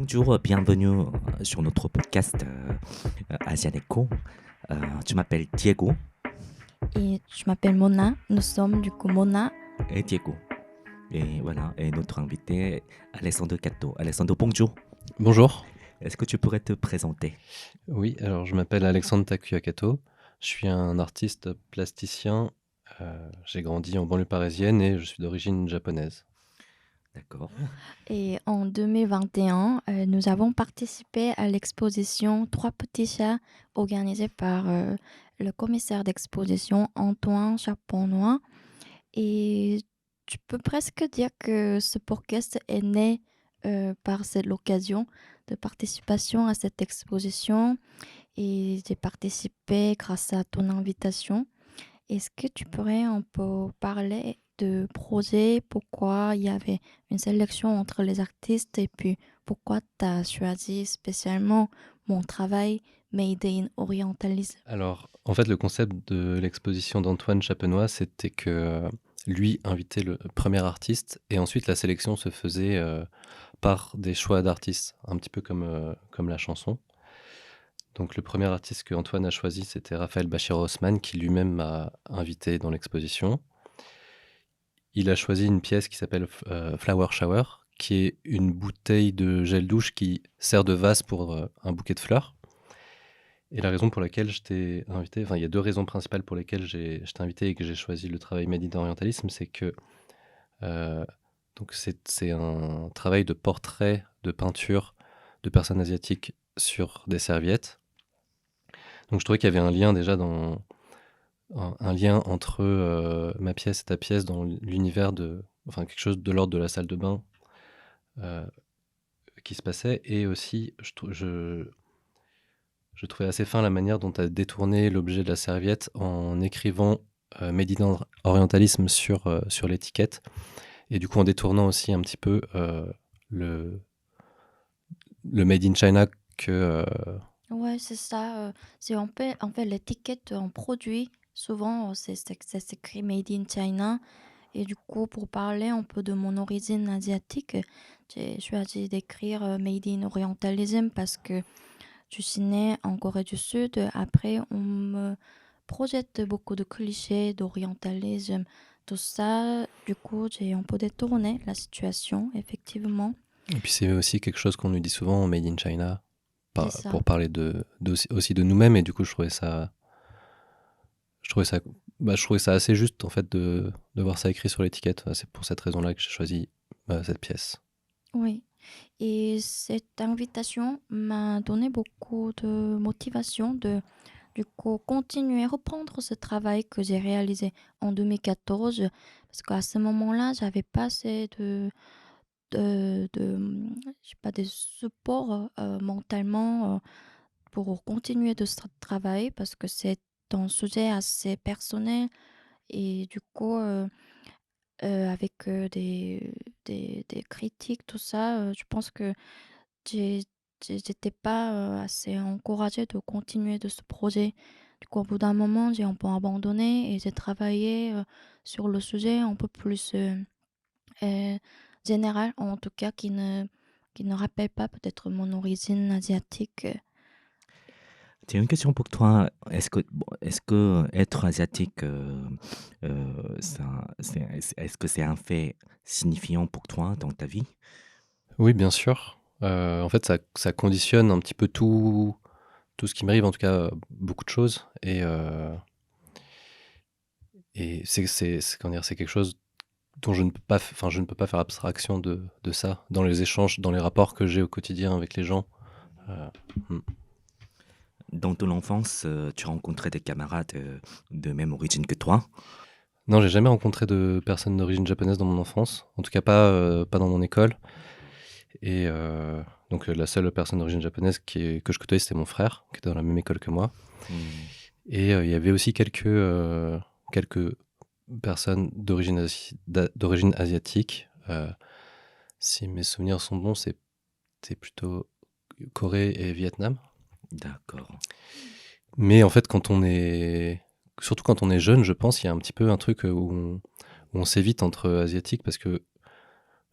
Bonjour, bienvenue sur notre podcast Asian Echo. Je m'appelle Diego Et je m'appelle Mona. Nous sommes du coup Mona. et Diego. Et voilà, et notre invité Alessandro Cato. Alessandro, bonjour. Bonjour. Est-ce que tu pourrais te présenter? Oui, alors je m'appelle Alexandre Takuyakato. Je suis un artiste plasticien. J'ai grandi en banlieue parisienne et je suis d'origine japonaise. D'accord. Et en 2021, nous avons participé à l'exposition Trois petits chats organisée par le commissaire d'exposition Antoine Chaponois. Et tu peux presque dire que ce podcast est né par cette occasion de participation à cette exposition. Et j'ai participé grâce à ton invitation. Est-ce que tu pourrais un peu parler de projet, pourquoi il y avait une sélection entre les artistes et puis pourquoi tu as choisi spécialement mon travail Made in Orientalism? Alors, en fait, le concept de l'exposition d'Antoine Chapenois, c'était que lui invitait le premier artiste et ensuite la sélection se faisait par des choix d'artistes, un petit peu comme la chanson. Donc, le premier artiste que Antoine a choisi, c'était Raphaël Bachir Haussmann, qui lui-même m'a invité dans l'exposition. Il a choisi une pièce qui s'appelle Flower Shower, qui est une bouteille de gel douche qui sert de vase pour un bouquet de fleurs. Et la raison pour laquelle je t'ai invité, enfin il y a deux raisons principales pour lesquelles je t'ai invité et que j'ai choisi le travail Made in Orientalism, c'est que donc c'est un travail de portrait, de peinture de personnes asiatiques sur des serviettes. Donc je trouvais qu'il y avait un lien déjà un lien entre ma pièce et ta pièce dans l'univers enfin quelque chose de l'ordre de la salle de bain qui se passait. Et aussi, je trouvais assez fin la manière dont tu as détourné l'objet de la serviette en écrivant Made in Orientalism sur l'étiquette. Et du coup, en détournant aussi un petit peu le Made in China que... Ouais, c'est ça. C'est en fait l'étiquette en produit. Souvent, c'est écrit Made in China. Et du coup, pour parler un peu de mon origine asiatique, j'ai choisi d'écrire Made in Orientalism parce que je suis née en Corée du Sud. Après, on me projette beaucoup de clichés d'orientalisme, tout ça. Du coup, j'ai un peu détourné la situation, effectivement. Et puis c'est aussi quelque chose qu'on nous dit souvent, Made in China, C'est ça. pour parler aussi de nous-mêmes. Et du coup, je trouvais ça assez juste en fait de voir ça écrit sur l'étiquette. C'est pour cette raison-là que j'ai choisi cette pièce. Oui. Et cette invitation m'a donné beaucoup de motivation de, du coup, continuer, reprendre ce travail que j'ai réalisé en 2014. Parce qu'à ce moment-là, j'avais pas assez je sais pas, des supports mentalement pour continuer de travailler parce que c'est un sujet assez personnel et du coup, avec des critiques, tout ça, je pense que j'ai j'étais pas, assez encouragée de continuer de ce projet. Du coup, au bout d'un moment, j'ai un peu abandonné et j'ai travaillé, sur le sujet un peu plus, heu, général, en tout cas qui ne rappelle pas peut-être mon origine asiatique. J'ai une question pour toi. Est-ce que être asiatique, est-ce que c'est un fait signifiant pour toi dans ta vie? Oui, bien sûr. En fait, ça conditionne un petit peu tout ce qui m'arrive, en tout cas beaucoup de choses. Et comment dire, c'est quelque chose dont je ne peux pas faire abstraction de ça dans les échanges, dans les rapports que j'ai au quotidien avec les gens. Euh, hmm. Dans ton enfance, tu rencontrais des camarades de même origine que toi? Non, j'ai jamais rencontré de personnes d'origine japonaise dans mon enfance, en tout cas pas dans mon école. Et donc la seule personne d'origine japonaise que je côtoyais, c'était mon frère, qui était dans la même école que moi. Hmm. Et il y avait aussi quelques personnes d'origine asiatique. Si mes souvenirs sont bons, c'était plutôt Corée et Vietnam. D'accord. Mais en fait, surtout quand on est jeune, je pense, il y a un petit peu un truc où on s'évite entre asiatiques parce que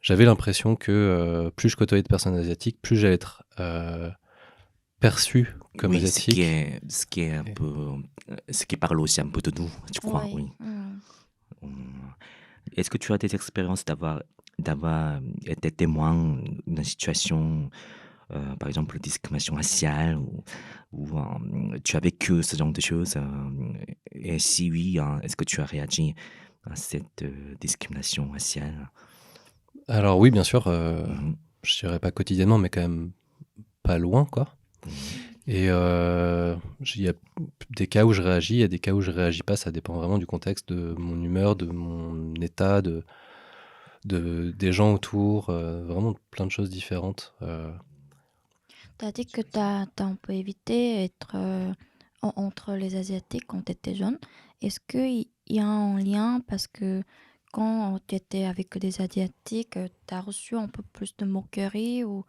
j'avais l'impression que plus je côtoyais de personnes asiatiques, plus j'allais être perçu comme Oui, asiatique. ce qui est un Et- peu, ce qui parle aussi un peu de nous, tu crois, Oui. oui. Hum. Est-ce que tu as des expériences d'avoir été témoin d'une situation, par exemple, discrimination raciale, ou tu as vécu ce genre de choses, et si oui, est-ce que tu as réagi à cette discrimination raciale? Alors oui, bien sûr, Mhm, je dirais pas quotidiennement, mais quand même pas loin, quoi. mhm. Et il y a des cas où je réagis, il y a des cas où je réagis pas. Ça dépend vraiment du contexte, de mon humeur, de mon état, des gens autour, vraiment plein de choses différentes. Tu as dit que tu as un peu évité être entre les Asiatiques quand tu étais jeune. Est-ce qu'il y a un lien parce que quand tu étais avec des Asiatiques, tu as reçu un peu plus de moquerie ou...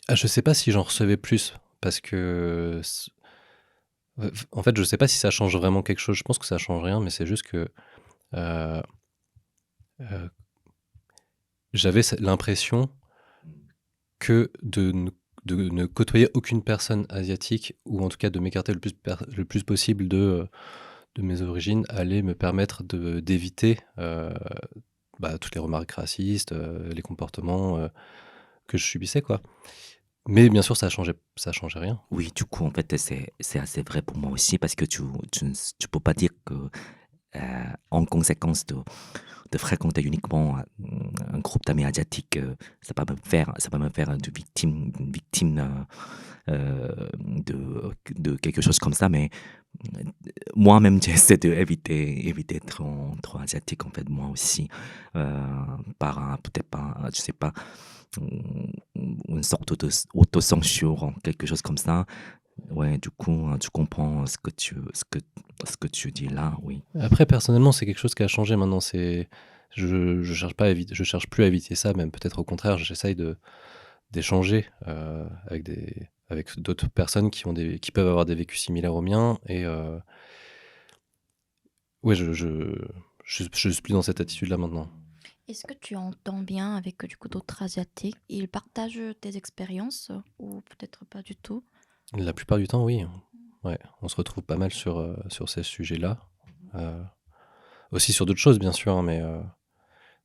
Ah, je sais pas si j'en recevais plus, parce que en fait, je sais pas si ça change vraiment quelque chose. Je pense que ça change rien, mais c'est juste que euh, euh, j'avais l'impression que de ne côtoyer aucune personne asiatique, ou en tout cas de m'écarter le plus possible de mes origines, allait me permettre d'éviter toutes les remarques racistes, les comportements que je subissais, quoi. Mais bien sûr, ça changeait rien. Oui, du coup, en fait, c'est assez vrai pour moi aussi parce que tu peux pas dire que, en conséquence de fréquenter uniquement un groupe d'amis asiatiques, ça va me faire une victime de quelque chose comme ça. Mais moi-même, j'essaie éviter d'être trop asiatique, en fait, moi aussi, peut-être pas, je sais pas, une sorte d'autocensure, quelque chose comme ça. Ouais, du coup, tu comprends ce que tu dis là, oui. Après, personnellement, c'est quelque chose qui a changé maintenant. Je cherche pas je cherche plus à éviter ça, même peut-être au contraire, j'essaye d'échanger avec d'autres personnes qui peuvent avoir des vécus similaires aux miens. Et ouais, je suis plus dans cette attitude-là maintenant. Est-ce que tu entends bien avec du coup d'autres Asiatiques? Ils partagent tes expériences ou peut-être pas du tout? La plupart du temps, oui. Ouais, on se retrouve pas mal sur ces sujets-là. Euh, Aussi sur d'autres choses, bien sûr, hein, mais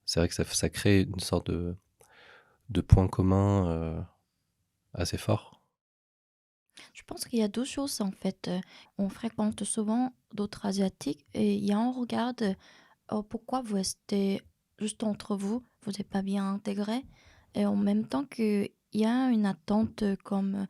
c'est vrai que ça crée une sorte de point commun assez fort. Je pense qu'il y a deux choses en fait. On fréquente souvent d'autres Asiatiques et il y a un regard de oh, pourquoi vous restez juste entre vous, vous n'êtes pas bien intégrés. Et en même temps qu'il y a une attente comme,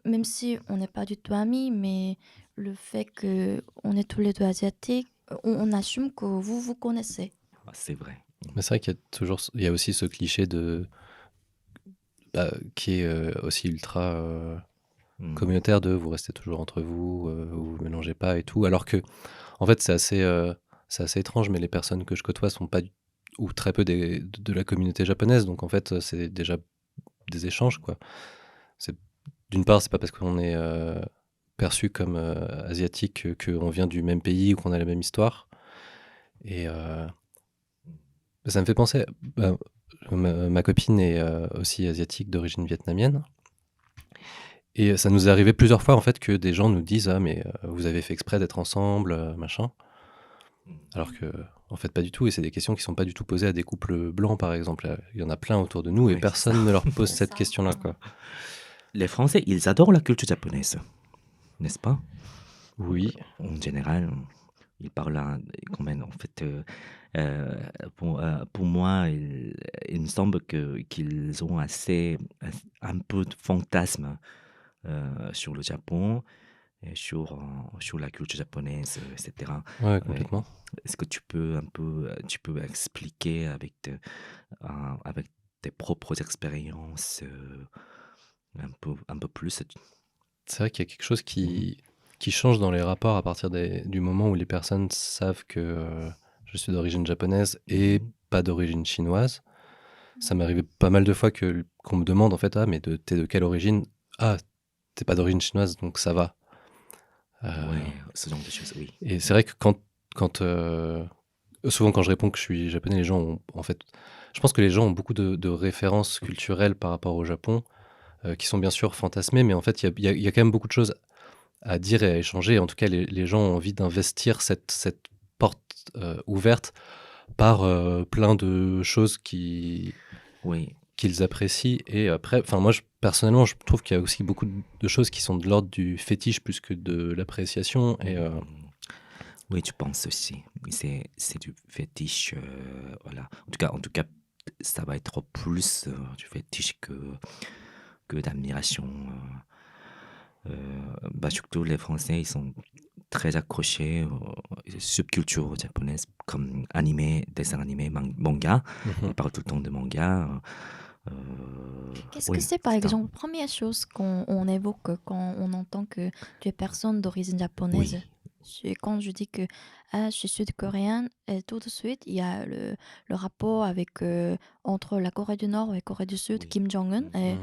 même si on n'est pas du tout amis, mais le fait que on est tous les deux Asiatiques, on assume que vous vous connaissez. Ah, c'est vrai. Mais c'est vrai il y a aussi ce cliché qui est aussi ultra Mm. communautaire de vous restez toujours entre vous, vous vous mélangez pas et tout. Alors que, en fait, c'est assez étrange, mais les personnes que je côtoie sont pas ou très peu de la communauté japonaise. Donc, en fait, c'est déjà des échanges, quoi. C'est, d'une part, c'est pas parce qu'on est perçu comme asiatique qu'on vient du même pays ou qu'on a la même histoire. Et ça me fait penser, bah, ma copine est aussi asiatique d'origine vietnamienne. Et ça nous est arrivé plusieurs fois en fait que des gens nous disent ah mais vous avez fait exprès d'être ensemble machin, alors que en fait pas du tout, et c'est des questions qui sont pas du tout posées à des couples blancs par exemple. Il y en a plein autour de nous et Oui, c'est ça. personne ne leur pose C'est cette ça. question-là, quoi. Les Français, ils adorent la culture japonaise, n'est-ce pas? Oui, En général, ils parlent quand même, en fait, pour moi, il me semble qu'ils ont un peu de fantasme sur le Japon et sur la culture japonaise, etc. ouais, Ouais. complètement. Est-ce que tu peux expliquer avec tes propres expériences un peu plus? C'est vrai qu'il y a quelque chose Mhm. qui change dans les rapports à partir du moment où les personnes savent que je suis d'origine japonaise et Mhm. pas d'origine chinoise. Ça m'est arrivé pas mal de fois qu'on me demande en fait ah mais t'es de quelle origine? Ah, t'es pas d'origine chinoise donc ça va. Euh, Ouais, ce genre de choses, oui. et c'est vrai que quand souvent quand je réponds que je suis japonais, les gens ont, en fait, je pense que les gens ont beaucoup de références culturelles par rapport au Japon, qui sont bien sûr fantasmées, mais en fait, il y a quand même beaucoup de choses à dire et à échanger. En tout cas, les gens ont envie d'investir cette porte ouverte par plein de choses Oui, qu'ils apprécient. Et après, enfin, moi, personnellement, je trouve qu'il y a aussi beaucoup de choses qui sont de l'ordre du fétiche plus que de l'appréciation. Et oui, tu penses aussi. Oui, c'est du fétiche, voilà. En tout cas, ça va être plus du fétiche que d'admiration. Surtout les Français, ils sont très accrochés aux subcultures japonaises comme animé, dessin animé, manga. Ils parlent tout le temps de manga. Qu'est-ce que Oui, c'est, par c'est ça. exemple, première chose qu'on évoque quand on entend que tu es personne d'origine japonaise? Oui, C'est quand je dis que je suis sud-coréenne, et tout de suite, il y a le rapport avec, entre la Corée du Nord et la Corée du Sud, oui. Kim Jong-un. Mhm.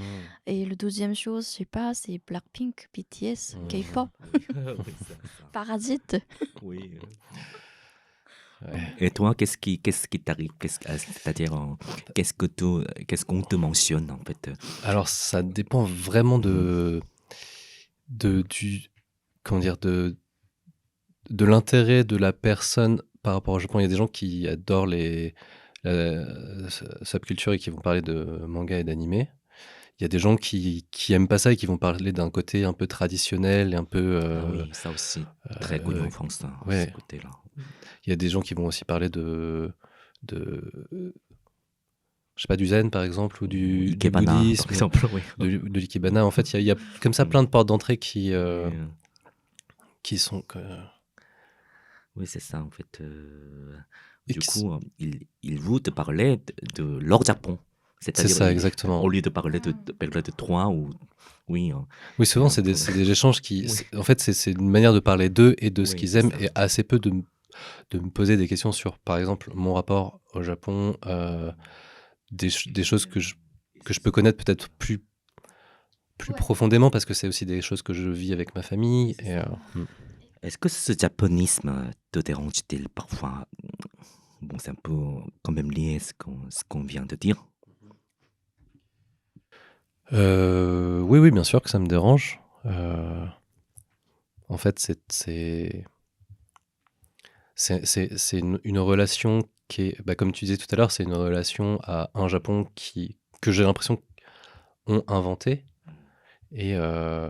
Et le deuxième chose, je sais pas, c'est Blackpink, BTS, K-pop, Oui, oui, ça. Parasite. Oui. ouais. Et toi, qu'est-ce qui t'arrive? C'est-à-dire, qu'est-ce qu'on te mentionne en fait? Alors, ça dépend vraiment du, comment dire, de l'intérêt de la personne par rapport au Japon. Il y a des gens qui adorent la subculture et qui vont parler de manga et d'animé. Il y a des gens qui aiment pas ça et qui vont parler d'un côté un peu traditionnel et un peu Ah oui, ça aussi, très connu en France, hein, ce ouais. côté-là. Il y a des gens qui vont aussi parler de je sais pas, du zen par exemple ou du Ikebana, par bouddhisme, exemple, oui. de l'ikebana. En fait, il y a comme ça Oui. plein de portes d'entrée qui sont Oui, c'est ça en fait. Du X. coup, ils vont te parler de leur Japon. C'est C'est-à-dire, ça exactement. au lieu de parler de toi ou... Oui, Oui, et souvent c'est entre... c'est des échanges qui Oui, en fait c'est une manière de parler d'eux et de ce oui, qu'ils c'est aiment ça. et assez peu de me poser des questions sur par exemple mon rapport au Japon, des choses que je peux connaître peut-être plus Ouais. profondément parce que c'est aussi des choses que je vis avec ma famille C'est et ça. Est-ce que ce japonisme te dérange-t-il parfois? Bon, c'est un peu quand même lié à ce qu'on vient de dire. oui, oui, bien sûr que ça me dérange. En fait, c'est une relation qui est, bah, comme tu disais tout à l'heure, c'est une relation à un Japon que j'ai l'impression ont inventé et, euh,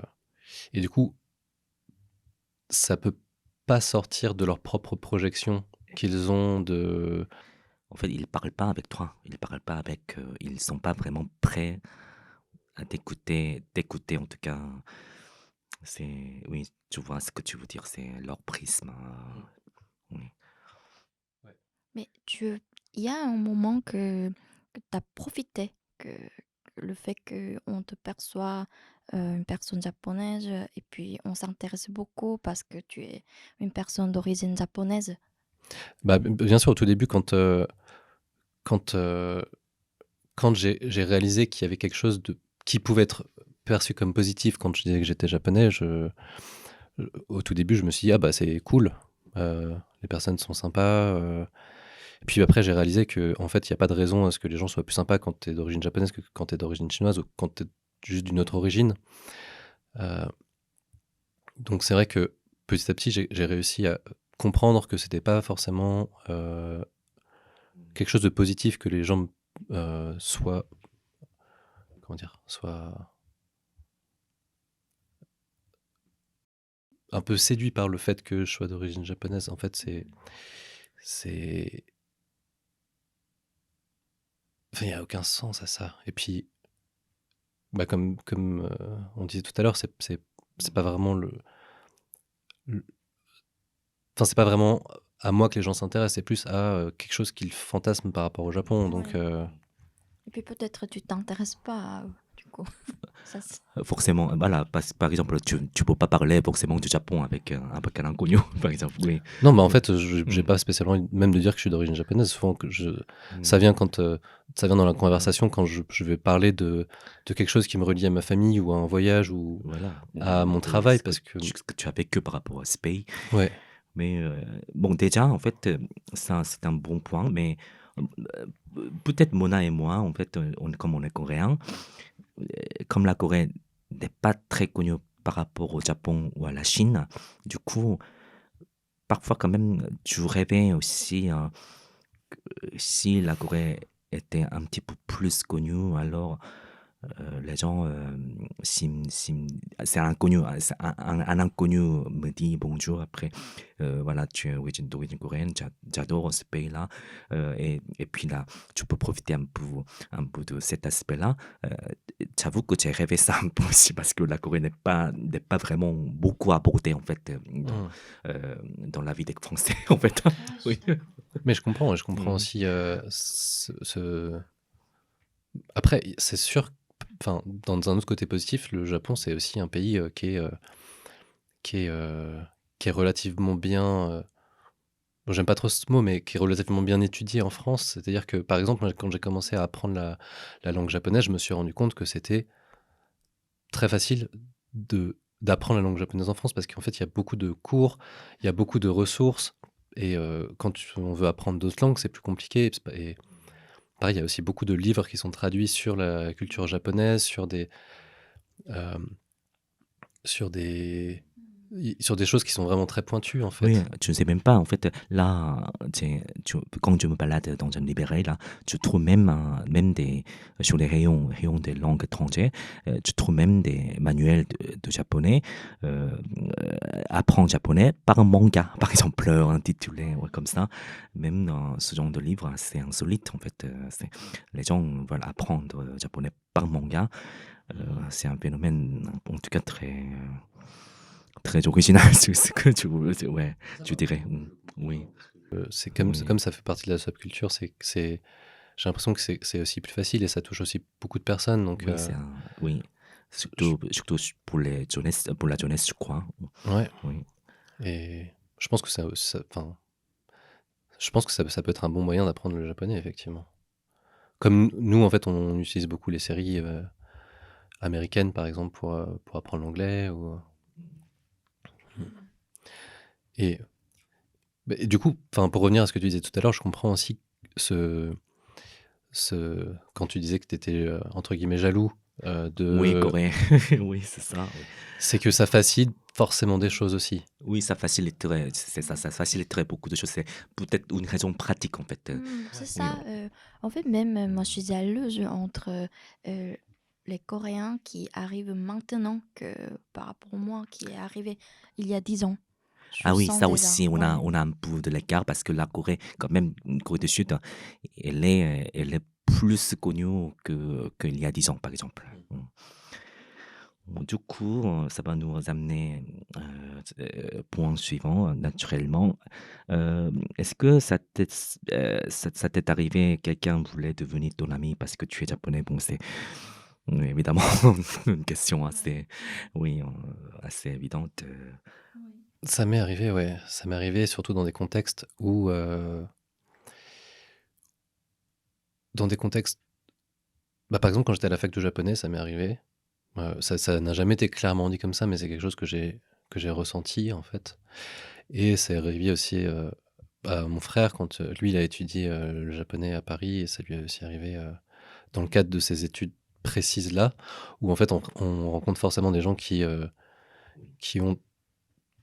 et du coup, ça peut pas sortir de leur propre projection qu'ils ont de... En fait, ils parlent pas avec toi. Ils parlent pas avec. Ils sont pas vraiment prêts à t'écouter en tout cas. C'est oui, tu vois ce que tu veux dire. C'est leur prisme. Oui. Mais il y a un moment que tu as profité, que le fait qu'on te perçoit une personne japonaise, et puis on s'intéresse beaucoup parce que tu es une personne d'origine japonaise. Bah, bien sûr, au tout début, quand, euh, quand j'ai réalisé qu'il y avait quelque chose qui pouvait être perçu comme positif quand je disais que j'étais japonais, au tout début, je me suis dit, ah bah c'est cool, les personnes sont sympas. Et puis après, j'ai réalisé que en fait, il n'y a pas de raison à ce que les gens soient plus sympas quand tu es d'origine japonaise que quand tu es d'origine chinoise ou quand tu es juste d'une autre origine. Euh, donc c'est vrai que petit à petit, j'ai réussi à comprendre que c'était pas forcément quelque chose de positif que les gens soient, comment dire, soient un peu séduits par le fait que je sois d'origine japonaise. En fait, c'est, enfin, il n'y a aucun sens à ça. Et puis, bah, comme on disait tout à l'heure, c'est pas vraiment enfin, c'est pas vraiment à moi que les gens s'intéressent, c'est plus à quelque chose qu'ils fantasment par rapport au Japon. Donc, Ouais. Et puis peut-être tu t'intéresses pas à eux, du coup. Ça, Forcément, voilà, par exemple, tu peux pas parler forcément du Japon avec un inconnu, par exemple. Oui. non, mais en Oui. fait, j'ai pas spécialement même de dire que je suis d'origine japonaise. Souvent, ça Mm. vient ça vient dans la conversation quand je vais parler de quelque chose qui me relie à ma famille ou à un voyage ou Voilà. à mon Et travail, parce que ce que tu as vécu par rapport à ce pays. ouais. Mais bon, déjà, en fait, ça, c'est un bon point. Mais peut-être Mona et moi, en fait, comme on est coréens, comme la Corée n'est pas très connue par rapport au Japon ou à la Chine, du coup, parfois quand même, tu rêvais aussi, si la Corée était un petit peu plus connue, alors les gens, c'est un inconnu, un inconnu me dit bonjour après, voilà, tu es d'origine coréenne, j'adore ce pays-là, et puis là, tu peux profiter un peu de cet aspect-là. Euh, J'avoue que j'ai rêvé ça un peu aussi parce que la Corée n'est pas vraiment beaucoup abordée en fait Mmh. dans la vie des Français en fait. Oui. Mais je comprends, et je comprends Mm. aussi Après, c'est sûr, enfin, dans un autre côté positif, le Japon, c'est aussi un pays qui est, euh, qui est relativement bien. Bon, j'aime pas trop ce mot, mais qui est relativement bien étudié en France. C'est-à-dire que, par exemple, moi, quand j'ai commencé à apprendre la langue japonaise, je me suis rendu compte que c'était très facile d'apprendre la langue japonaise en France parce qu'en fait, il y a beaucoup de cours, il y a beaucoup de ressources. Et quand on veut apprendre d'autres langues, c'est plus compliqué. Et pareil, il y a aussi beaucoup de livres qui sont traduits sur la culture japonaise, euh, sur des, sur des choses qui sont vraiment très pointues, en Oui, fait. tu ne sais même pas. En fait, là, quand je me balade dans un librairie, là, tu trouves même, sur les rayons des langues étrangères, tu trouves même des manuels de japonais, euh, apprendre japonais par un manga, par exemple, intitulé ouais, comme ça. Même dans ce genre de livre, c'est insolite, en fait. Les gens veulent apprendre japonais par manga. C'est un phénomène, en tout cas, très original, c'est ce que ouais, tu dirais. Oui, C'est oui, comme ça fait partie de la subculture, j'ai l'impression que c'est aussi plus facile et ça touche aussi beaucoup de personnes. Donc, oui, oui. Surtout pour la jeunesse, je crois. ouais. Oui, Et je pense que enfin, je pense que ça peut être un bon moyen d'apprendre le japonais, effectivement. Comme nous, en fait, on utilise beaucoup les séries américaines, par exemple, pour apprendre l'anglais. Et, et du coup, enfin, pour revenir à ce que tu disais tout à l'heure, je comprends aussi ce, quand tu disais que tu étais, entre guillemets, jaloux oui, de... coréen. Oui, c'est ça. Oui. C'est que ça facilite forcément des choses aussi. Oui, ça faciliterait, c'est ça, ça faciliterait beaucoup de choses. C'est peut-être une raison pratique, en fait. C'est Oui, ça. En fait, même moi, je suis jalouse entre euh, les Coréens qui arrivent maintenant que par rapport à moi qui est arrivé il y a 10 ans. Je ah oui, sens ça déjà. aussi, Ouais. on a un peu de l'écart parce que la Corée, quand même, une Corée du Sud, elle est plus connue qu'il y a 10 ans, par exemple. Bon, du coup, ça va nous amener point suivant, naturellement. Est-ce que ça t'est arrivé, quelqu'un voulait devenir ton ami parce que tu es japonais? Bon, c'est évidemment une question assez, oui, assez évidente. Ça m'est arrivé, ouais. Ça m'est arrivé surtout dans des contextes où... dans des contextes... Bah, par exemple, quand j'étais à la fac de japonais, ça m'est arrivé. Ça n'a jamais été clairement dit comme ça, mais c'est quelque chose que j'ai ressenti, en fait. Et c'est arrivé aussi à mon frère, quand lui, il a étudié le japonais à Paris, et ça lui est aussi arrivé dans le cadre de ces études précises-là, où en fait, on rencontre forcément des gens qui ont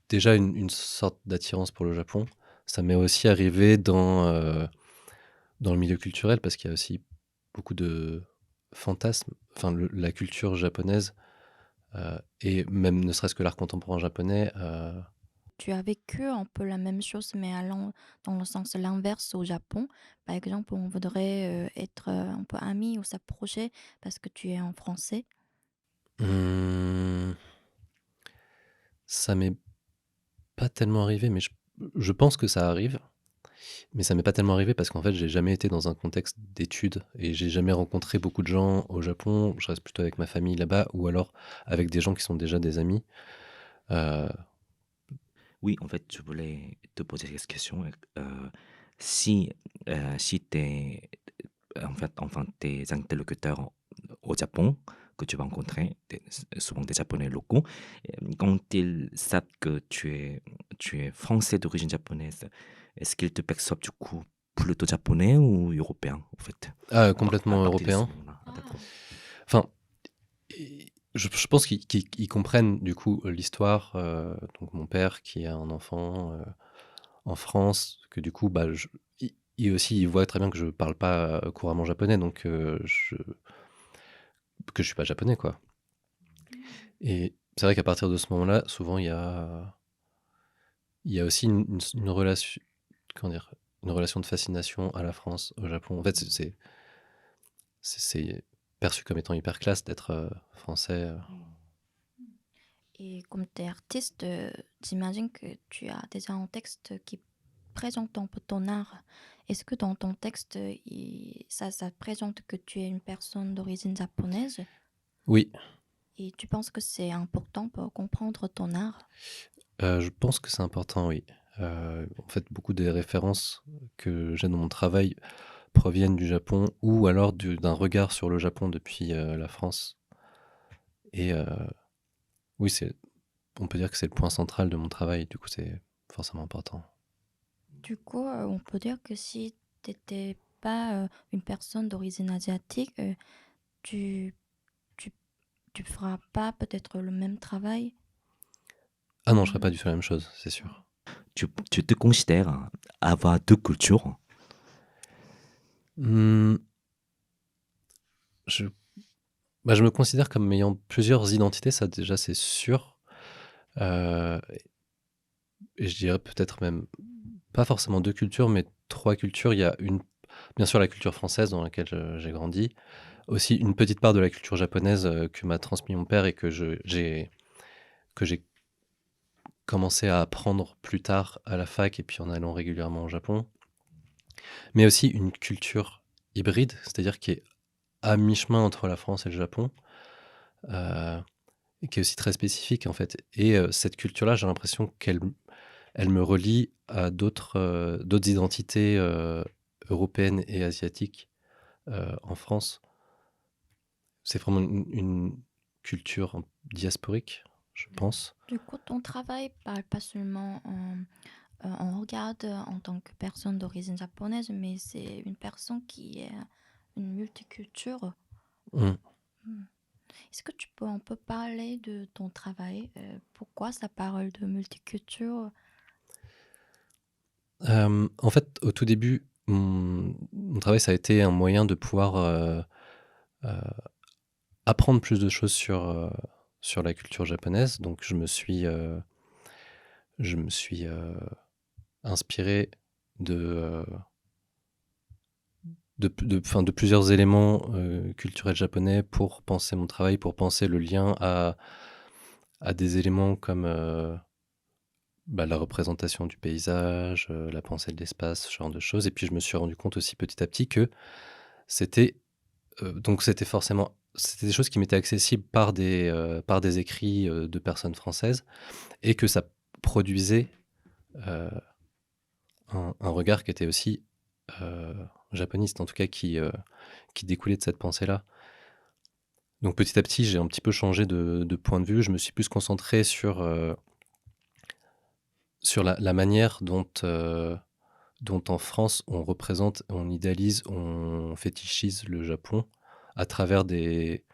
déjà une sorte d'attirance pour le Japon. Ça m'est aussi arrivé dans le milieu culturel, parce qu'il y a aussi beaucoup de fantasmes. Enfin, la culture japonaise, et même ne serait-ce que l'art contemporain japonais, Tu as vécu un peu la même chose, mais allant dans le sens l'inverse au Japon. Par exemple, on voudrait être un peu amis ou s'approcher parce que tu es en français. hum, ça m'est pas tellement arrivé, mais je pense que ça arrive. Mais ça m'est pas tellement arrivé parce qu'en fait, j'ai jamais été dans un contexte d'études et j'ai jamais rencontré beaucoup de gens au Japon. Je reste plutôt avec ma famille là-bas ou alors avec des gens qui sont déjà des amis. Euh, Oui, en fait, je voulais te poser cette question. Si, si en fait, enfin, tes interlocuteurs au Japon que tu vas rencontrer, souvent des Japonais locaux, quand ils savent que tu es français d'origine japonaise, est-ce qu'il te perçoit du coup plutôt japonais ou européen, en fait, à Complètement partir de ce européen. moment-là? Ah, d'accord. Enfin, je pense qu'ils comprennent du coup l'histoire. Donc mon père qui a un enfant en France, que du coup, bah, il aussi, il voit très bien que je parle pas couramment japonais, donc que je suis pas japonais, quoi. Et c'est vrai qu'à partir de ce moment-là, souvent, il y a aussi une relation, comment dire, une relation de fascination à la France, au Japon. En fait, c'est perçu comme étant hyper classe d'être français. Et comme tu es artiste, j'imagine que tu as déjà un texte qui présente un peu ton art. Est-ce que dans ton texte, ça présente que tu es une personne d'origine japonaise Oui, et tu penses que c'est important pour comprendre ton art? je pense que c'est important, oui. En fait, beaucoup des références que j'ai dans mon travail proviennent du Japon ou alors d'un regard sur le Japon depuis la France. Et oui, on peut dire que c'est le point central de mon travail, du coup c'est forcément important. Du coup, on peut dire que si tu n'étais pas une personne d'origine asiatique, tu, tu, tu feras pas peut-être le même travail. Ah non, je ferais pas du tout la même chose, c'est sûr. Tu te considères avoir deux cultures? Hmm, je, je me considère comme ayant plusieurs identités, ça déjà c'est sûr. Euh, et je dirais peut-être même pas forcément deux cultures, mais trois cultures. Il y a bien sûr la culture française dans laquelle j'ai grandi, aussi une petite part de la culture japonaise que m'a transmis mon père et que j'ai commencé à apprendre plus tard à la fac et puis en allant régulièrement au Japon. Mais aussi une culture hybride, c'est-à-dire qui est à mi-chemin entre la France et le Japon, euh, et qui est aussi très spécifique en fait. Et cette culture-là, j'ai l'impression qu'elle me relie à d'autres identités européennes et asiatiques en France. C'est vraiment une culture diasporique, je pense. Du coup, ton travail parle pas seulement on regarde en tant que personne d'origine japonaise, mais c'est une personne qui est une multiculture. Mm. Hmm. Est-ce que tu peux un peu parler de ton travail? Pourquoi ça parle de multiculture? En fait, au tout début, mon travail, ça a été un moyen de pouvoir euh, apprendre plus de choses sur la culture japonaise. Donc, je me suis inspiré de, de plusieurs éléments culturels japonais pour penser mon travail, pour penser le lien à des éléments comme la représentation du paysage, la pensée de l'espace, ce genre de choses. Et puis, je me suis rendu compte aussi petit à petit que c'était c'était des choses qui m'étaient accessibles par des écrits de personnes françaises et que ça produisait euh, un regard qui était aussi euh, japoniste, en tout cas qui découlait de cette pensée-là. Donc petit à petit, j'ai un petit peu changé de point de vue. Je me suis plus concentré sur la manière dont en France on représente, on idéalise, on fétichise le Japon à travers des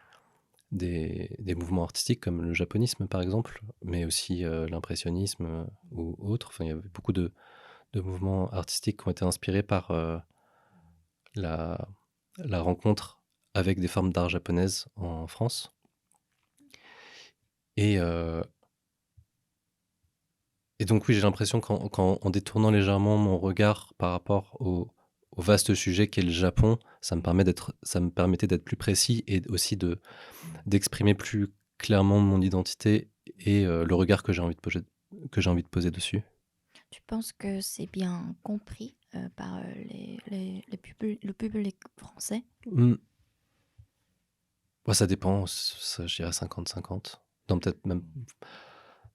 mouvements artistiques comme le japonisme par exemple, mais aussi l'impressionnisme ou autres. Enfin, il y avait beaucoup de mouvements artistiques qui ont été inspirés par la, la rencontre avec des formes d'art japonaises en France. Et, euh, et donc oui, j'ai l'impression qu'en détournant légèrement mon regard par rapport au vaste sujet qu'est le Japon, ça me permettait d'être plus précis et aussi d'exprimer plus clairement mon identité et le regard que j'ai envie de poser dessus. Tu penses que c'est bien compris par le public français? Hmm. Ouais, ça dépend, je dirais 50-50. Non, peut-être même.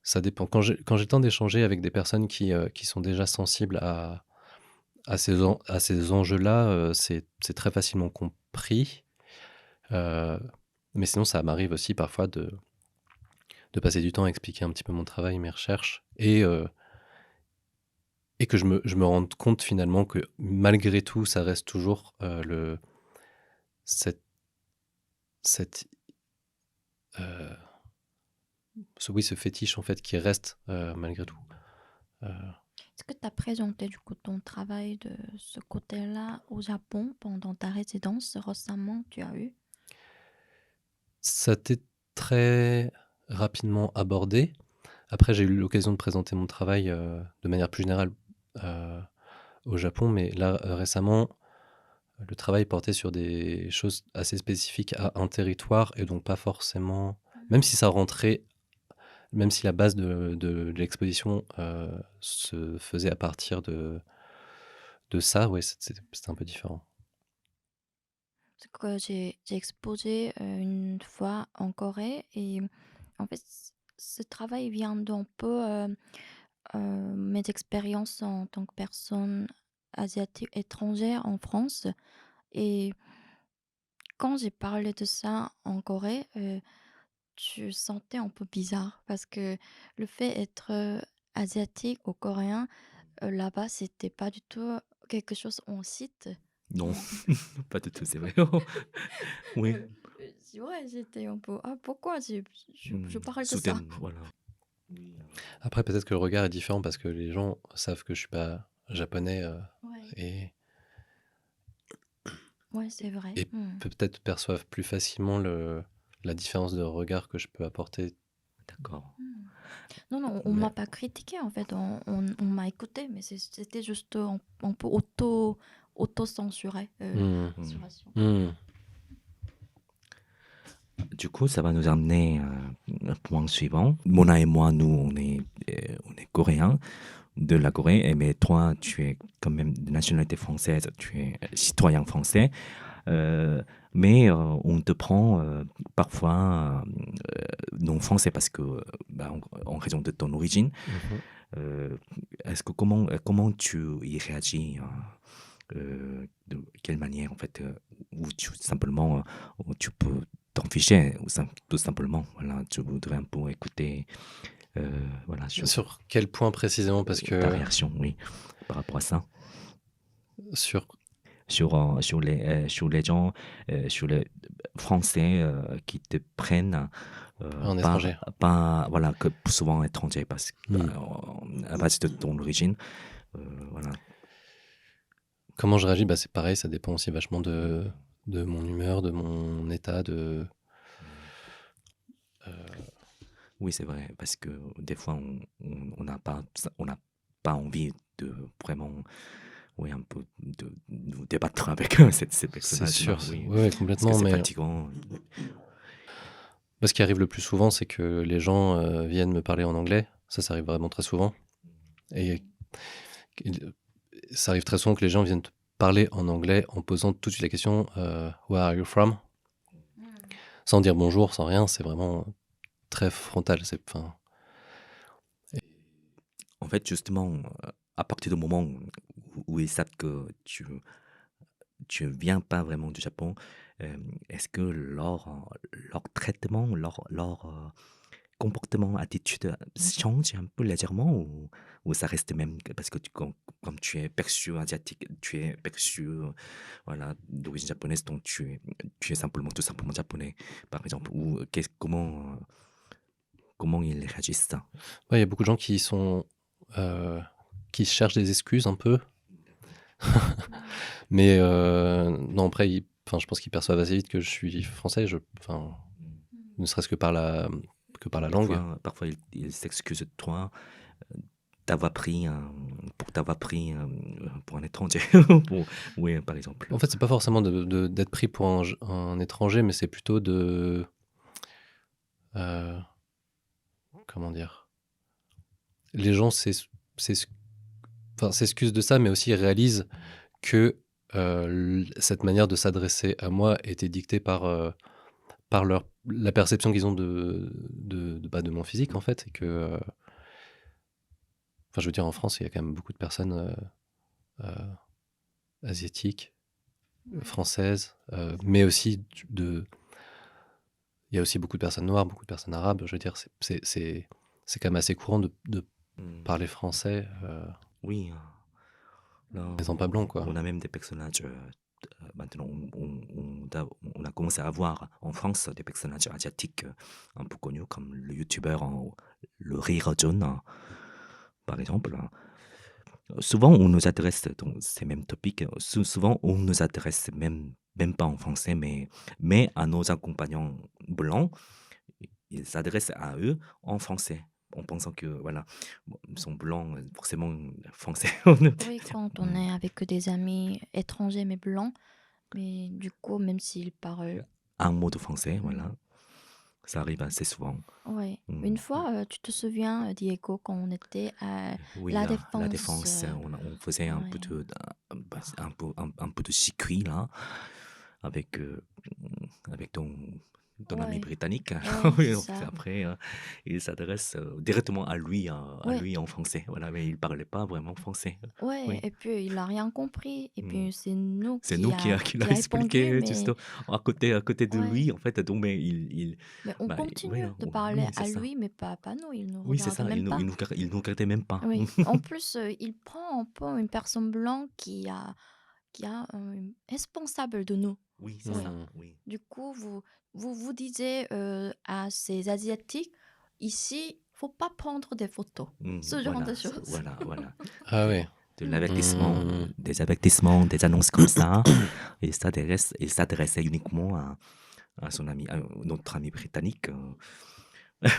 Ça dépend. Quand j'ai le temps d'échanger avec des personnes qui sont déjà sensibles à ces enjeux-là, c'est très facilement compris. Mais sinon, ça m'arrive aussi parfois de passer du temps à expliquer un petit peu mon travail, mes recherches. et que je me rende compte finalement que malgré tout, ça reste toujours cette, cette, euh, oui, ce fétiche en fait qui reste malgré tout. Euh, Est-ce que tu as présenté du coup ton travail de ce côté-là au Japon pendant ta résidence récemment tu as eu? Ça a été très rapidement abordé. Après, j'ai eu l'occasion de présenter mon travail de manière plus générale euh, au Japon, mais là, récemment, le travail portait sur des choses assez spécifiques à un territoire, et donc pas forcément... Même si ça rentrait, même si la base de l'exposition se faisait à partir de ça, ouais, c'était un peu différent. Parce que j'ai exposé une fois en Corée et en fait ce travail vient d'un peu mes expériences en tant que personne asiatique étrangère en France. Et quand j'ai parlé de ça en Corée, je sentais un peu bizarre parce que le fait d'être asiatique ou coréen, là-bas, c'était pas du tout quelque chose on cite. Non, Et pas du tout, c'est vrai. Oui. ouais, j'étais un peu, ah, pourquoi je parle de ça? Soudaine, voilà. Oui, Après, peut-être que le regard est différent parce que les gens savent que je suis pas japonais Ouais, et, ouais, c'est vrai. et peut-être perçoivent plus facilement la différence de regard que je peux apporter. d'accord. Non, non, on Mais m'a pas critiqué en fait, on m'a écouté, mais c'était juste un peu auto-censuré. Hmm. Censuration. Hmm. du coup, ça va nous amener au point suivant. Mona et moi, nous, on est coréens de la Corée, mais toi, tu es quand même de nationalité française, tu es citoyen français. Euh, mais on te prend parfois non français parce que, bah, en raison de ton origine. Mhm. Euh, comment tu y réagis de quelle manière en fait ou simplement tu peux t'en ficher ou tout simplement voilà tu voudrais un peu écouter voilà Sur quel point précisément? Parce ta que réaction oui par rapport à ça sur... sur les gens sur les Français qui te prennent Un étranger. pas voilà que souvent étrangers parce que Hmm. à base de ton origine voilà. Comment je réagis? Bah, c'est pareil, ça dépend aussi vachement de mon humeur, de mon état, euh, Oui, c'est vrai, parce que des fois, on n'a pas, on n'a pas envie de vraiment, oui, un peu de nous débattre avec ces c'est personnages-là, sûr, oui, ouais, parce que complètement, c'est mais fatigant. ce qui arrive le plus souvent, c'est que les gens viennent me parler en anglais. Ça arrive vraiment très souvent. Et ça arrive très souvent que les gens viennent te parler en anglais en posant tout de suite la question Where are you from? Sans dire bonjour, sans rien, c'est vraiment très frontal. En fait, justement, à partir du moment où ils savent que tu viens pas vraiment du Japon, est-ce que leur traitement, leur comportement, attitude change un peu légèrement ou ça reste même parce que comme tu es perçu asiatique, tu es perçu voilà, d'origine japonaise, donc tu es simplement, tout simplement japonais, par exemple, ou comment ils réagissent ça? Ouais, il y a beaucoup de gens qui cherchent des excuses un peu. Mais non, après, je pense qu'ils perçoivent assez vite que je suis français. Ne serait-ce que par la langue. Parfois ils s'excusent de toi d'avoir pris pour t'avoir pris pour un étranger, oui, par exemple. En fait, c'est pas forcément d'être pris pour un étranger, mais c'est plutôt euh, comment dire? Les gens s'excusent de ça, mais aussi réalisent que cette manière de s'adresser à moi était dictée par la perception qu'ils ont de mon physique, en fait. Et que, je veux dire, en France, il y a quand même beaucoup de personnes euh, asiatiques, françaises, mais aussi il y a aussi beaucoup de personnes noires, beaucoup de personnes arabes. Je veux dire, c'est quand même assez courant de Mm. parler français. Oui, là, Ils sont pas blancs, quoi. on a même des personnages. Maintenant, on a commencé à voir en France des personnages asiatiques un peu connus, comme le youtubeur le Rire Jaune, par exemple. Souvent, on nous adresse dans ces mêmes topics. Souvent, on nous adresse même pas en français, mais à nos accompagnants blancs, ils s'adressent à eux en français, en pensant que, voilà, bon, ils sont blancs, forcément français. Oui, quand on Mm. est avec des amis étrangers mais blancs, mais du coup, même s'ils parlent... Un mot de français, Mm. voilà. Ça arrive assez souvent. Ouais. Mm. Une fois, tu te souviens, Diego, quand on était à Oui, La la Défense, défense, on faisait un peu ouais. un peu de circuit là, avec, avec ton ami Ouais, britannique. ouais, c'est Oui, ça. après, il s'adresse directement à Ouais, lui en français. Voilà, mais il parlait pas vraiment français. ouais. Oui. Et puis, il a rien compris. Et Mm. puis, c'est nous C'est nous qui l'a qui a répondu, expliqué juste mais à côté de ouais. lui, en fait. Donc, mais Mais on bah, continue oui, de parler oui, c'est à ça. lui, mais pas nous. Il nous Oui, c'est regarde ça. même pas. Il nous regardait même pas. Oui. En plus, il prend un peu une personne blanche qui a responsable de nous. Oui, c'est Oui. ça. Mmh. Oui. Du coup, vous disiez à ces Asiatiques, ici, faut pas prendre des photos. Ce genre de Voilà, choses. voilà, voilà. Ah De, ouais. de Mm. l'avertissement, Mmh. des avertissements, des annonces comme ça. Et il s'adressait uniquement à son ami, à notre ami britannique.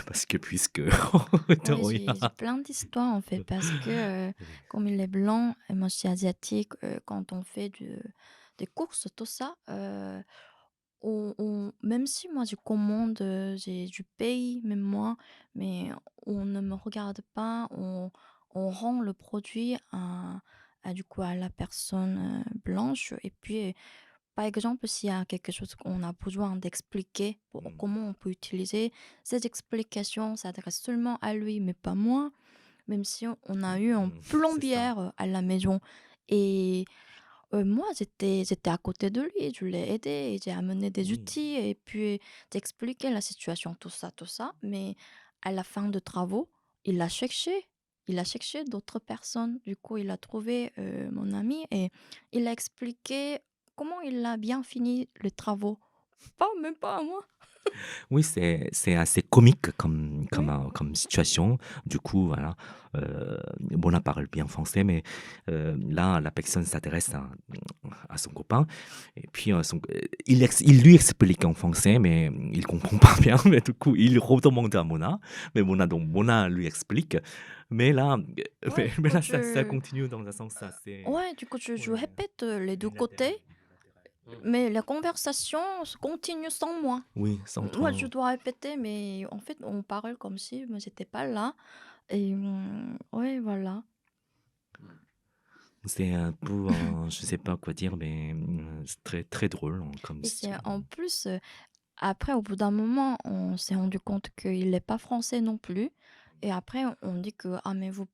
Parce que puisque... Oui, Oui. j'ai plein d'histoires en fait, parce que Oui. comme il est blanc, et moi je suis asiatique, quand on fait des courses, tout ça, même si moi je commande, j'ai du pays, même moi, mais on ne me regarde pas, on rend le produit du coup à la personne blanche. Et puis, par exemple, s'il y a quelque chose qu'on a besoin d'expliquer, Mm, comment on peut utiliser, ces explications s'adressent seulement à lui, mais pas moi, même si on a eu un c'est ça. plombière à la maison. Et moi, j'étais à côté de lui, je l'ai aidé, et j'ai amené des Oui. outils, et puis j'ai expliqué la situation, tout ça. Mais à la fin de travaux, il a cherché. Il a cherché d'autres personnes. Du coup, il a trouvé mon ami, et il a expliqué comment il a bien fini les travaux. Pas, même pas à moi. Oui, c'est assez comique Oui, comme situation. Du coup, voilà, Mona parle bien français, mais là, la personne s'adresse à son copain. Et puis, il lui explique en français, mais il comprend pas bien. Mais du coup, il redemande à Mona. Mais donc Mona lui explique. Mais là, ouais, du mais coup, là ça continue dans un sens assez... ouais, du coup, je Oui, répète les deux unilatéral. côtés, mais la conversation se continue sans moi. Oui, sans Moi, je toi. dois répéter, mais en fait, on parle comme si moi, j'étais pas là. Et ouais, voilà. C'est un peu, je sais pas quoi dire, mais c'est très, très drôle comme Et c'est situation. en plus, après, au bout d'un moment, on s'est rendu compte qu'il n'est pas français non plus. Et après, on dit que, ah, mais vous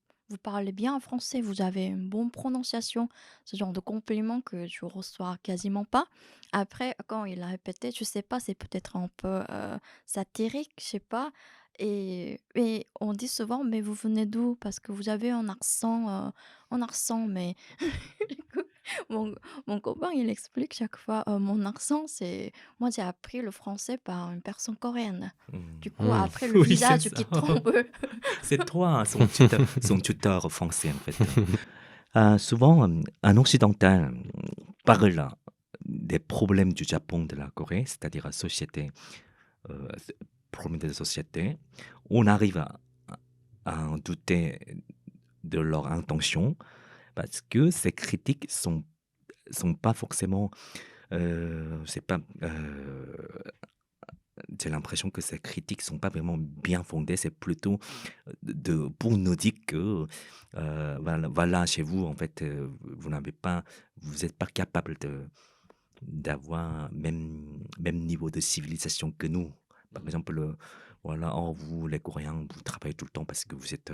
parlez bien français, vous avez une bonne prononciation. Ce genre de compliment que je reçois quasiment pas. Après, quand il a répété, je sais pas, c'est peut-être un peu satirique, je sais pas. Et on dit souvent, mais vous venez d'où? Parce que vous avez un accent, mais mon, mon copain, il explique chaque fois, mon accent, c'est moi, j'ai appris le français par une personne coréenne. Du coup, Mmh. après, le Oui, c'est visage ça. qui tremble. C'est toi, hein, son tuteur français, en fait. Souvent, un occidental parle des problèmes du Japon, de la Corée, c'est-à-dire la société, euh, problème de la société. On arrive à en douter de leur intention parce que ces critiques sont pas forcément, c'est pas, j'ai l'impression que ces critiques sont pas vraiment bien fondées. C'est plutôt pour nous dire que voilà, chez vous, en fait, vous n'êtes pas capable d'avoir même niveau de civilisation que nous. Par exemple, voilà, oh, vous, les Coréens, vous travaillez tout le temps parce que vous êtes,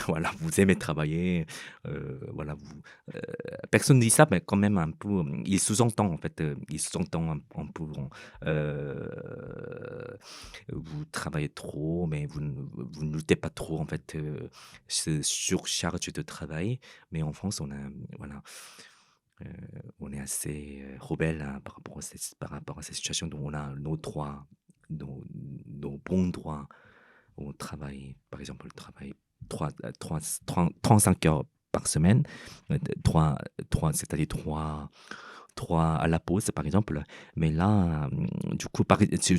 voilà, vous aimez travailler, voilà, personne ne dit ça, mais quand même un peu, il sous-entend en fait, il sous-entend un peu, heu vous travaillez trop, mais vous ne luttez pas trop, en fait, ce surcharge de travail. Mais en France, voilà, heu, on est assez, rebelle, hein, par rapport à cette situation. Donc on a nos droits, nos bons droits au travail. Par exemple, le travail 35 heures par semaine, 3 c'est-à-dire 3 à la pause, par exemple. Mais là, du coup,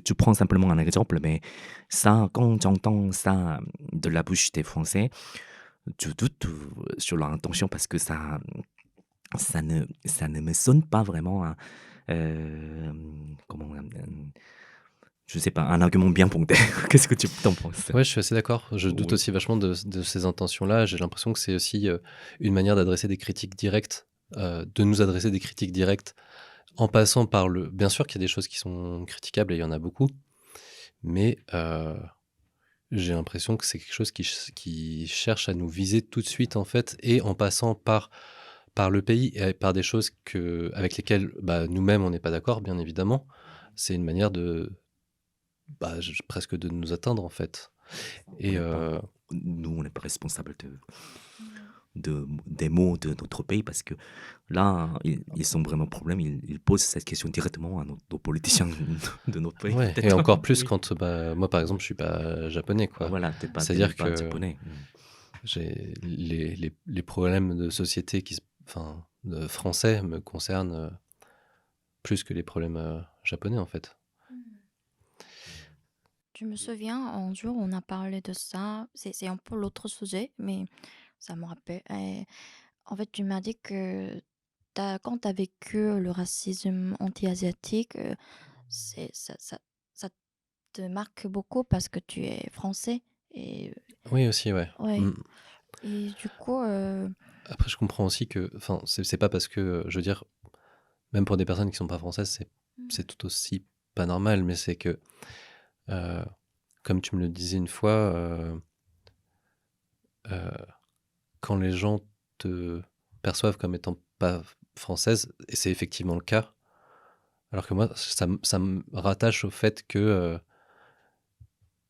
tu prends simplement un exemple, mais ça, quand j'entends ça de la bouche des Français, je doute sur leur intention parce que ça ne me sonne pas vraiment, hein, comment, je sais pas, un argument bien fondé. Qu'est-ce que tu t'en penses? Ouais, je suis assez d'accord. Je doute Oui. aussi vachement de ces intentions-là. J'ai l'impression que c'est aussi, une manière d'adresser des critiques directes, de nous adresser des critiques directes en passant par le bien sûr qu'il y a des choses qui sont critiquables et il y en a beaucoup, mais j'ai l'impression que c'est quelque chose qui cherche à nous viser tout de suite, en fait et en passant par le pays et par des choses avec lesquelles, bah, nous-mêmes, on n'est pas d'accord, bien évidemment. C'est une manière bah, presque de nous atteindre, en fait On et n'est pas Nous, on n'est pas responsable des maux de notre pays parce que là, ils sont vraiment problème. Ils posent cette question directement à nos politiciens de notre pays, ouais et peut-être. encore plus Oui. quand, bah, moi, par exemple, je suis pas japonais, quoi. Voilà, t'es même C'est-à-dire pas que japonais. j'ai les problèmes de société français me concernent, plus que les problèmes, japonais, en fait. Je me souviens, un jour, on a parlé de ça. C'est un peu l'autre sujet, mais ça me rappelle. En fait, tu m'as dit que quand tu as vécu le racisme anti-asiatique, ça te marque beaucoup parce que tu es français. Et Oui, aussi, ouais. ouais. Mmh. Et du coup, Après, je comprends aussi que enfin, c'est pas parce que, je veux dire, même pour des personnes qui sont pas françaises, c'est tout aussi pas normal, mais c'est que, heu, comme tu me le disais une fois, heu, quand les gens te perçoivent comme étant pas française et c'est effectivement le cas, alors que moi, ça me rattache au fait que,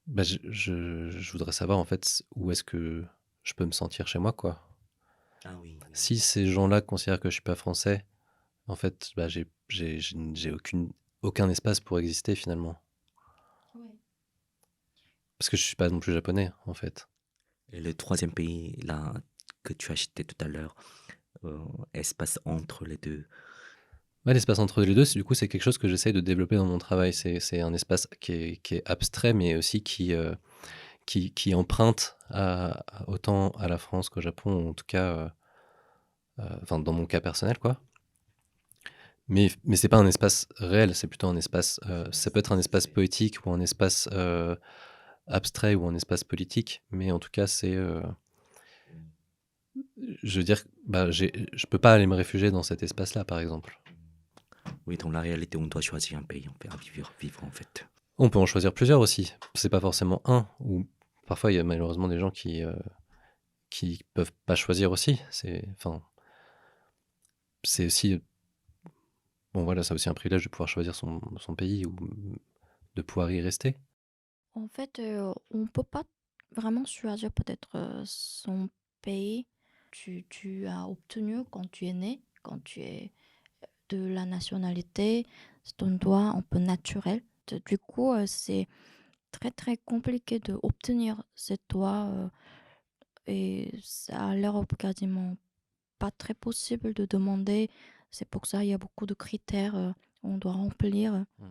bah, je voudrais savoir, en fait, où est-ce que je peux me sentir chez moi, quoi. Ah oui, oui, oui. Si ces gens-là considèrent que je suis pas français, en fait, bah, j'ai aucun espace pour exister, finalement. ouais. Parce que je suis pas non plus japonais, en fait. Et le troisième pays, là, que tu as cité tout à l'heure, euh, espace entre les deux. Ouais, l'espace entre les 2, du coup, c'est quelque chose que j'essaye de développer dans mon travail. C'est un espace qui est abstrait, mais aussi qui emprunte autant à la France qu'au Japon, en tout cas, enfin, dans mon cas personnel, quoi. Mais c'est pas un espace réel, c'est plutôt un espace, ça peut être un espace poétique ou un espace, abstrait ou un espace politique, mais en tout cas, je veux dire, bah, je peux pas aller me réfugier dans cet espace-là, par exemple. Oui, dans la réalité, on doit choisir un pays, on peut vivre en fait. On peut en choisir plusieurs aussi. C'est pas forcément un, ou parfois il y a malheureusement des gens qui peuvent pas choisir aussi. Enfin, c'est aussi, bon voilà, c'est aussi un privilège de pouvoir choisir son pays ou de pouvoir y rester. En fait, on peut pas vraiment choisir peut-être son pays. Tu as obtenu quand tu es né, quand tu es de la nationalité, c'est un droit un peu naturel. Du coup, c'est très très compliqué de obtenir ce droit et ça a l'air quasiment pas très possible de demander. C'est pour ça il y a beaucoup de critères on doit remplir. Mm.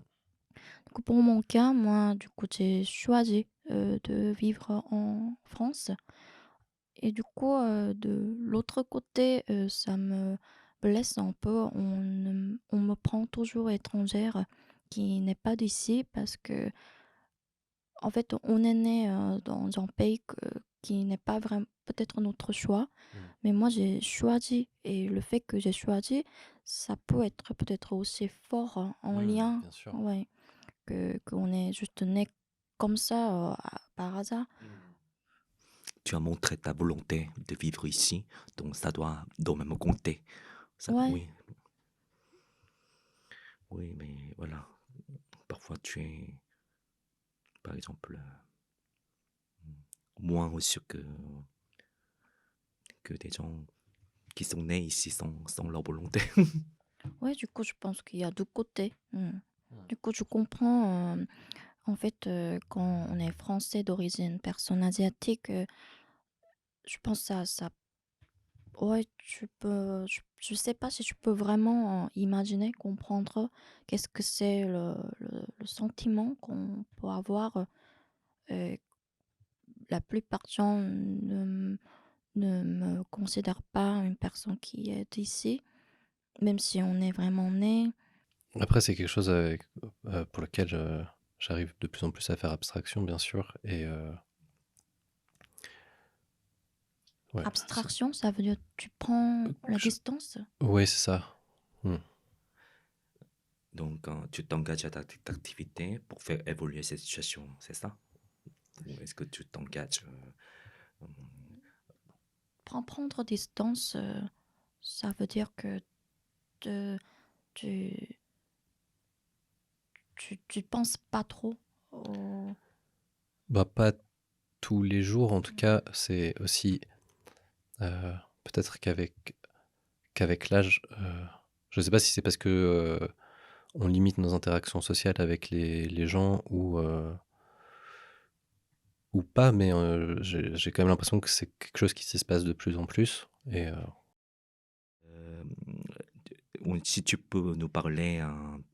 Du coup, pour mon cas, moi, du coup, j'ai choisi de vivre en France. Et du coup, de l'autre côté, ça me blesse un peu. On me prend toujours étrangère qui n'est pas d'ici parce que, en fait, on est né dans un pays qui n'est pas vraiment peut-être notre choix. Mm. Mais moi, j'ai choisi. Et le fait que j'ai choisi, ça peut être peut-être aussi fort en Mm, lien. bien sûr. Ouais, qu'on est juste né comme ça, par hasard. Tu as montré ta volonté de vivre ici, donc ça doit même compter. Ouais, Oui, oui, mais voilà, parfois par exemple, moins reçu que des gens qui sont nés ici sans leur volonté. Ouais, du coup, je pense qu'il y a deux côtés. Du coup, je comprends. En fait, quand on est français d'origine, personne asiatique, je pense ça. Ouais, je sais pas si tu peux vraiment imaginer, comprendre qu'est-ce que c'est le sentiment qu'on peut avoir. euh, la plupart des gens ne me considèrent pas une personne qui est d'ici, même si on est vraiment né. Après, c'est quelque chose pour lequel j'arrive de plus en plus à faire abstraction, bien sûr. Et ouais, Abstraction, ça veut dire tu prends la je- distance. ouais, c'est ça. Hmm. Donc, tu t'engages à ta activité pour faire évoluer cette situation, c'est ça? Ou est-ce que tu t'engages Prendre distance, ça veut dire que te- tu, tu penses pas trop au... Bah, pas tous les jours, en tout cas, c'est aussi euh, peut-être qu'avec l'âge, je sais pas si c'est parce que on limite nos interactions sociales avec les gens ou pas, mais j'ai quand même l'impression que c'est quelque chose qui se passe de plus en plus. Et euh, ou si tu peux nous parler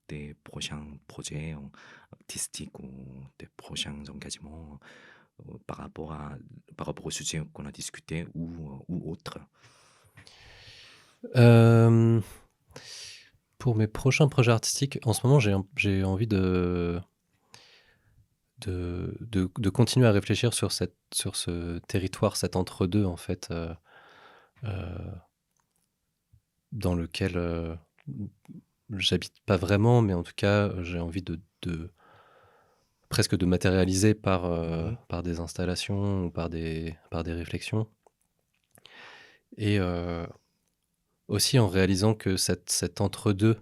des prochains projets artistiques ou des prochains engagements par rapport au sujet qu'on a discuté ou autre. euh, pour mes prochains projets artistiques, en ce moment, j'ai envie de continuer à réfléchir sur ce territoire, cet entre-deux, en fait, euh, dans lequel j'habite pas vraiment, mais en tout cas, j'ai envie presque de matérialiser par des installations ou par des réflexions. Et aussi en réalisant que cet entre-deux,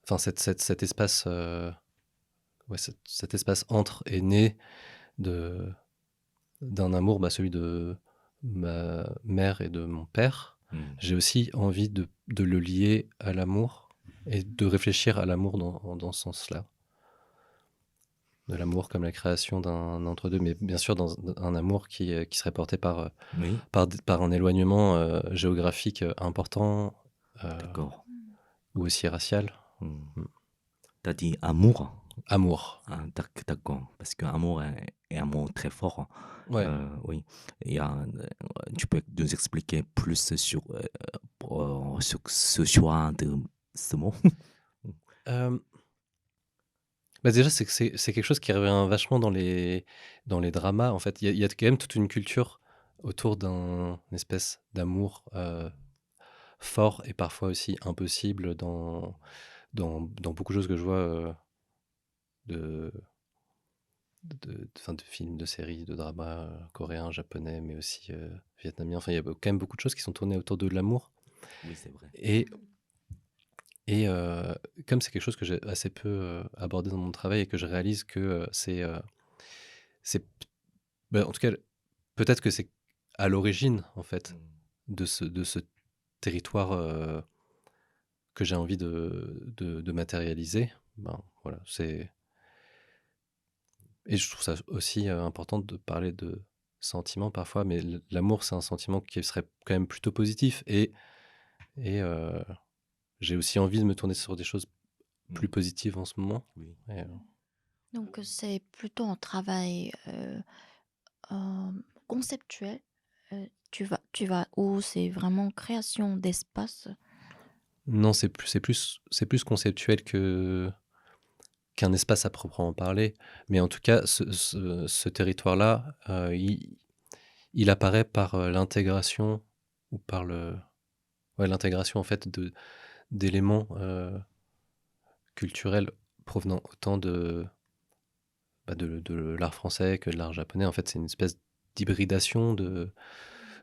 enfin cet espace, ouais, cet espace entre est né de, d'un amour, bah, celui de ma mère et de mon père. Mm. J'ai aussi envie de le lier à l'amour et de réfléchir à l'amour dans ce sens-là. De l'amour comme la création d'un entre-deux, mais bien sûr dans un amour qui serait porté Oui, par un éloignement géographique important d'accord. ou aussi racial. Mm. Mm. T'as dit amour. Amour. Ah, d'accord, parce que amour est un mot très fort. Ouais. Oui, tu peux nous expliquer plus sur ce choix de ce mot? Euh, Bah déjà, c'est quelque chose qui revient vachement dans les dramas. En fait, il y a quand même toute une culture autour d'un une espèce d'amour fort et parfois aussi impossible dans beaucoup de choses que je vois de, enfin, de films, de séries, de dramas coréens, japonais, mais aussi vietnamiens. Enfin, il y a quand même beaucoup de choses qui sont tournées autour de l'amour. Oui, c'est vrai. Et, et comme c'est quelque chose que j'ai assez peu abordé dans mon travail et que je réalise que c'est bah, en tout cas, peut-être que c'est à l'origine, en fait, Mm. de ce territoire que j'ai envie de matérialiser. Ben, voilà, et je trouve ça aussi important de parler de sentiments parfois, mais l'amour, c'est un sentiment qui serait quand même plutôt positif. Et j'ai aussi envie de me tourner sur des choses plus Mm. positives en ce moment. Oui. Et, Donc, c'est plutôt un travail conceptuel. Tu vas où c'est vraiment création d'espace. non, c'est plus conceptuel qu'un espace à proprement parler. Mais en tout cas, ce territoire-là, il apparaît par l'intégration ou par ouais, l'intégration en fait d'éléments culturels provenant autant de l'art français que de l'art japonais. En fait, c'est une espèce d'hybridation de,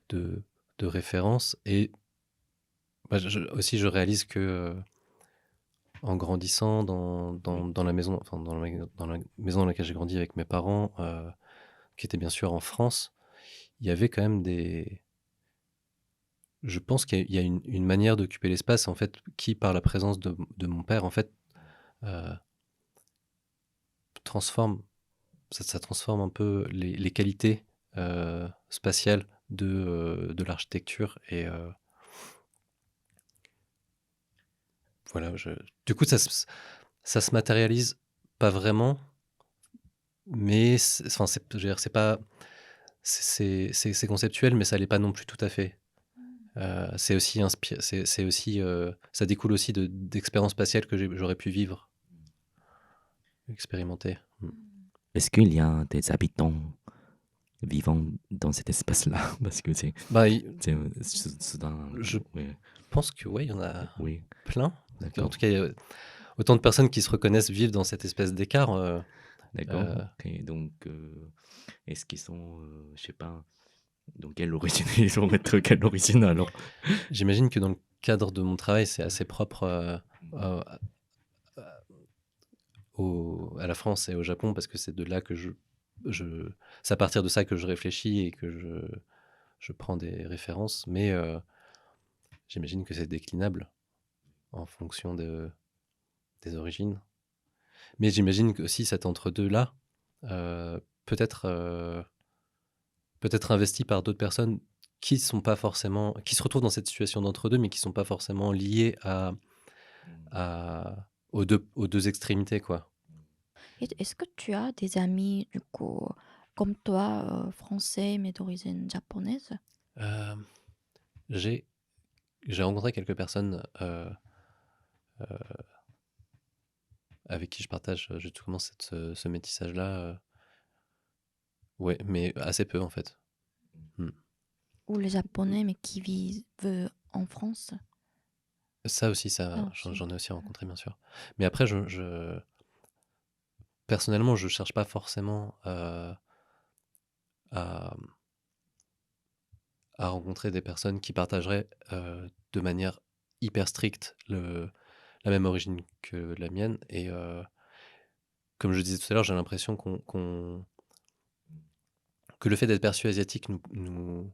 de références. Et bah, aussi, je réalise que en grandissant dans la maison, enfin dans la maison dans laquelle j'ai grandi avec mes parents, qui était bien sûr en France, il y avait quand même je pense qu'il y a une manière d'occuper l'espace, en fait, qui, par la présence de mon père, en fait, euh, transforme, ça transforme un peu les qualités spatiales de l'architecture. Et voilà, du coup, ça se matérialise pas vraiment, mais enfin, je veux dire, c'est pas, c'est conceptuel, mais ça l'est pas non plus tout à fait. C'est aussi c'est aussi, ça découle aussi d'expériences spatiales que j'aurais pu vivre, expérimenter. Est-ce qu'il y a des habitants vivant dans cet espace-là? Parce que Bah, c'est soudain. je Oui, pense que ouais, il y en a oui, plein. En d'accord. tout cas, il y a autant de personnes qui se reconnaissent vivre dans cette espèce d'écart. D'accord. Ok. Donc, est-ce qu'ils sont, je sais pas, donc quelle origine ils vont être quelle origine alors? J'imagine que dans le cadre de mon travail, c'est assez propre à à la France et au Japon, parce que c'est de là que c'est à partir de ça que je réfléchis et que je prends des références. Mais j'imagine que c'est déclinable en fonction des origines. Mais j'imagine que aussi cet entre-deux-là peut être investi par d'autres personnes qui se retrouvent dans cette situation d'entre-deux, mais qui sont pas forcément liées aux deux extrémités, quoi. Et est-ce que tu as des amis, du coup, comme toi, français, mais d'origine japonaise? Euh, j'ai rencontré quelques personnes avec qui je partage justement ce métissage-là. Ouais, mais assez peu en fait. Ou les japonais, mais qui vivent en France? Ça aussi, Ah, aussi. j'en ai aussi rencontré, bien sûr. Mais après, personnellement, je cherche pas forcément à, à rencontrer des personnes qui partageraient de manière hyper stricte la même origine que la mienne. Et comme je disais tout à l'heure, j'ai l'impression que le fait d'être perçu asiatique nous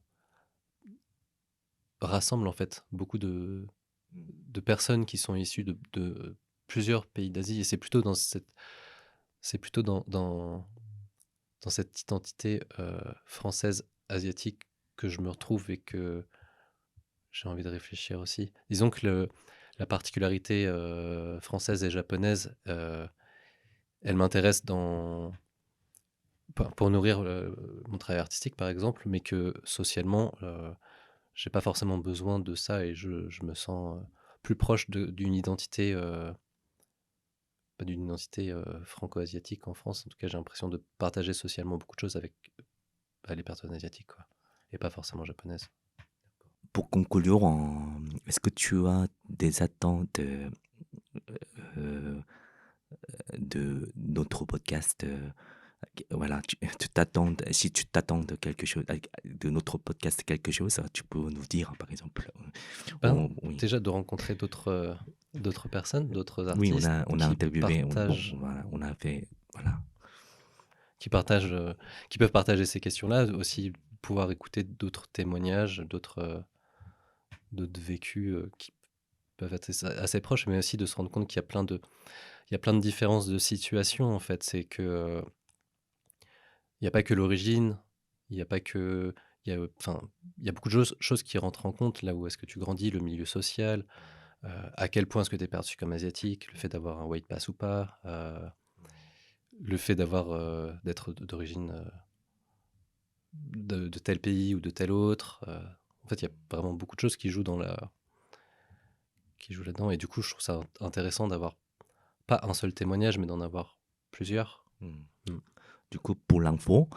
rassemble en fait beaucoup de personnes qui sont issues de plusieurs pays d'Asie. Et c'est plutôt dans cette identité française asiatique que je me retrouve et que j'ai envie de réfléchir aussi. Disons que la particularité française et japonaise, elle m'intéresse pour nourrir mon travail artistique, par exemple, mais que socialement, j'ai pas forcément besoin de ça, et je me sens plus proche d'une identité, pas d'une identité franco-asiatique en France. En tout cas, j'ai l'impression de partager socialement beaucoup de choses avec les personnes asiatiques, quoi, et pas forcément japonaises. Pour conclure, est-ce que tu as des attentes de notre podcast? Voilà, si tu t'attends de quelque chose, de notre podcast quelque chose, tu peux nous dire, par exemple. Oui. Déjà de rencontrer d'autres personnes, d'autres Oui, artistes on a qui interviewé, partagent, voilà, on a fait, voilà. qui partagent, qui peuvent partager ces questions-là, aussi pouvoir écouter d'autres témoignages, d'autres vécus qui peuvent être assez proches, mais aussi de se rendre compte qu'il y a il y a plein de différences de situation, en fait. C'est que il n'y a pas que l'origine, il n'y a pas que, enfin, il y a beaucoup de choses qui rentrent en compte, là où est-ce que tu grandis, le milieu social, à quel point est-ce que tu es perçu comme asiatique, le fait d'avoir un white pass ou pas, le fait d'être d'origine de tel pays ou de tel autre. En fait, il y a vraiment beaucoup de choses qui jouent qui jouent là-dedans. Et du coup, je trouve ça intéressant d'avoir pas un seul témoignage, mais d'en avoir plusieurs. Du coup, pour l'info,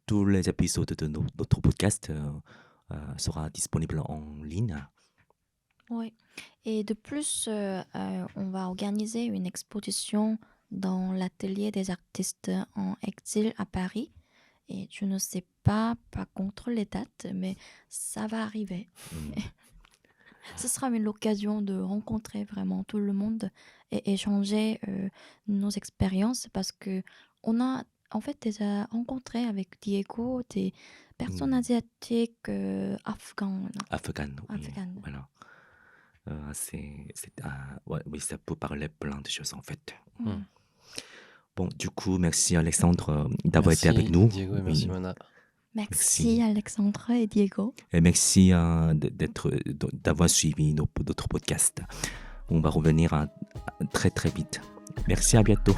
tous les épisodes de notre podcast sera disponible en ligne. Oui. Et de plus, on va organiser une exposition dans l'atelier des artistes en exil à Paris. Et je ne sais pas contre les dates, mais ça va arriver. Ce sera l'occasion de rencontrer vraiment tout le monde et échanger nos expériences parce que on a en fait déjà rencontré avec Diego des personnes Mm. asiatiques afghanes. Oui, Afghanes. voilà. Ouais, oui, ça peut parler plein de choses en fait. Mm. Bon, du coup, merci Alexandre d'avoir été avec Merci nous. Diego et merci Oui, Mona. Merci Alexandre et Diego. et merci d'avoir suivi notre podcast. On va revenir très très vite. Merci, à bientôt.